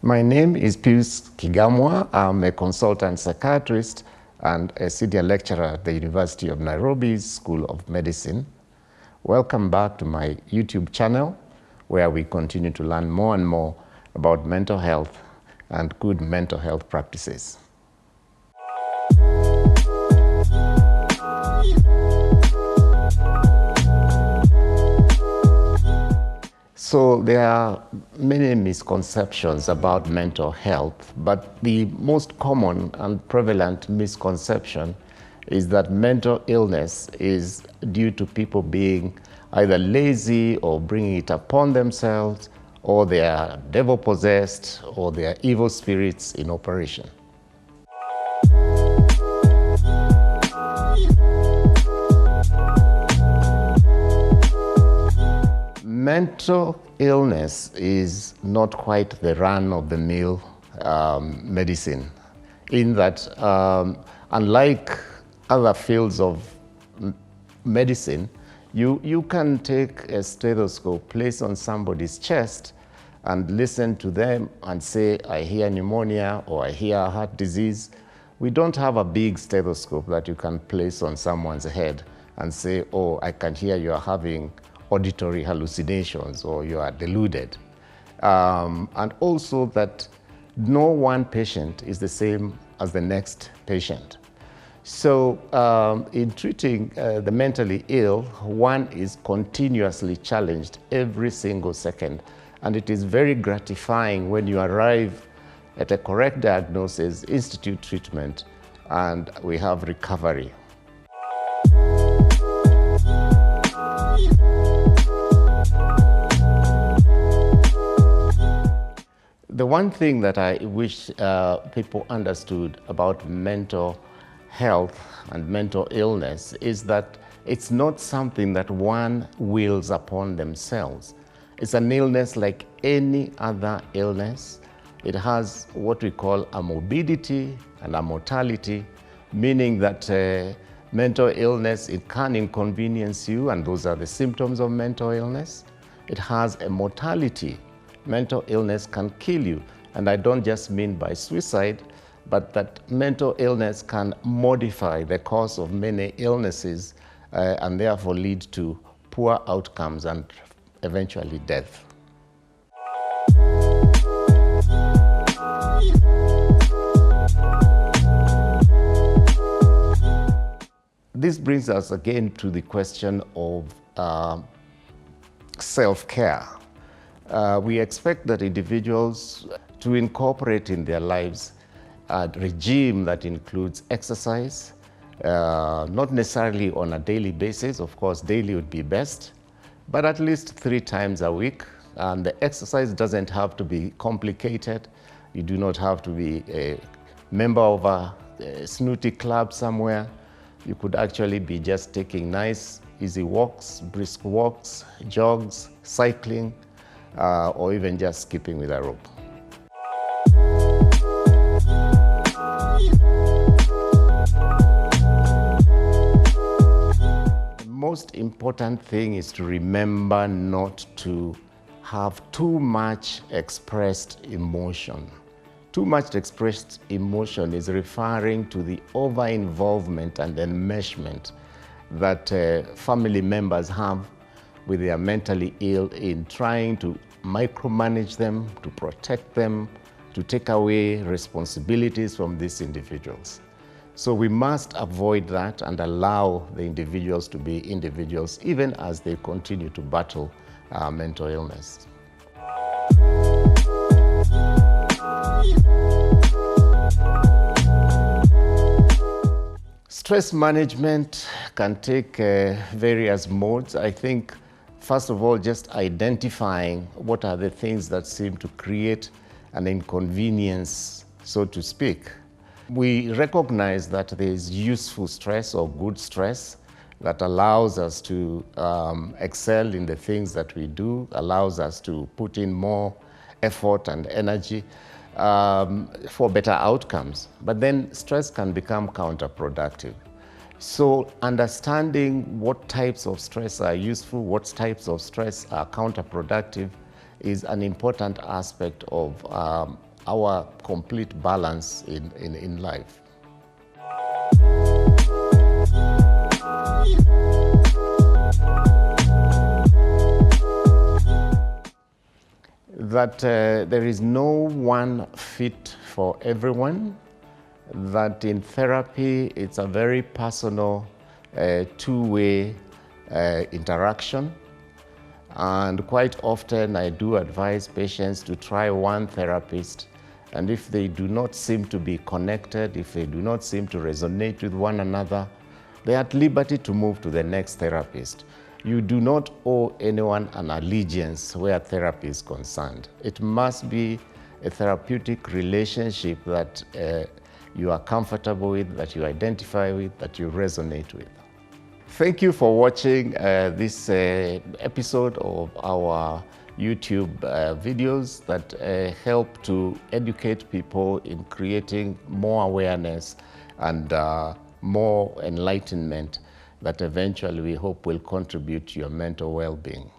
My name is Dr Kigamwa. I'm a consultant psychiatrist and a senior lecturer at the University of Nairobi's School of Medicine. Welcome back to my YouTube channel, where we continue to learn more and more about mental health and good mental health practices. So there are many misconceptions about mental health, but the most common and prevalent misconception is that mental illness is due to people being either lazy or bringing it upon themselves, or they are devil-possessed, or they are evil spirits in operation. Mental illness is not quite the run-of-the-mill medicine, in that unlike other fields of medicine, you can take a stethoscope, place on somebody's chest, and listen to them and say, I hear pneumonia or I hear heart disease. We don't have a big stethoscope that you can place on someone's head and say, oh, I can hear you are having auditory hallucinations or you are deluded. And also that no one patient is the same as the next patient. So in treating the mentally ill, one is continuously challenged every single second. And it is very gratifying when you arrive at a correct diagnosis, institute treatment, and we have recovery. The one thing that I wish people understood about mental health and mental illness is that it's not something that one wills upon themselves. It's an illness like any other illness. It has what we call a morbidity and a mortality, meaning that mental illness, it can inconvenience you, and those are the symptoms of mental illness. It has a mortality. Mental illness can kill you, and I don't just mean by suicide, but that mental illness can modify the course of many illnesses and therefore lead to poor outcomes and eventually death. This brings us again to the question of self-care. We expect that individuals to incorporate in their lives a regime that includes exercise, not necessarily on a daily basis. Of course, daily would be best, but at least 3 times a week. And the exercise doesn't have to be complicated. You do not have to be a member of a snooty club somewhere. You could actually be just taking nice, easy walks, brisk walks, jogs, cycling, or even just skipping with a rope. The most important thing is to remember not to have too much expressed emotion. Too much expressed emotion is referring to the over-involvement and enmeshment that family members have with their mentally ill in trying to micromanage them, to protect them, to take away responsibilities from these individuals. So we must avoid that and allow the individuals to be individuals, even as they continue to battle mental illness. Stress management can take various modes. I think, first of all, just identifying what are the things that seem to create an inconvenience, so to speak. We recognize that there is useful stress or good stress that allows us to excel in the things that we do, allows us to put in more effort and energy for better outcomes. But then stress can become counterproductive. So understanding what types of stress are useful, what types of stress are counterproductive is an important aspect of our complete balance in life. That there is no one fit for everyone, that in therapy it's a very personal two-way interaction, and quite often I do advise patients to try one therapist, and if they do not seem to be connected, if they do not seem to resonate with one another, they are at liberty to move to the next therapist. You do not owe anyone an allegiance where therapy is concerned. It must be a therapeutic relationship that you are comfortable with, that you identify with, that you resonate with. Thank you for watching this episode of our YouTube videos that help to educate people in creating more awareness and more enlightenment that eventually we hope will contribute to your mental well-being.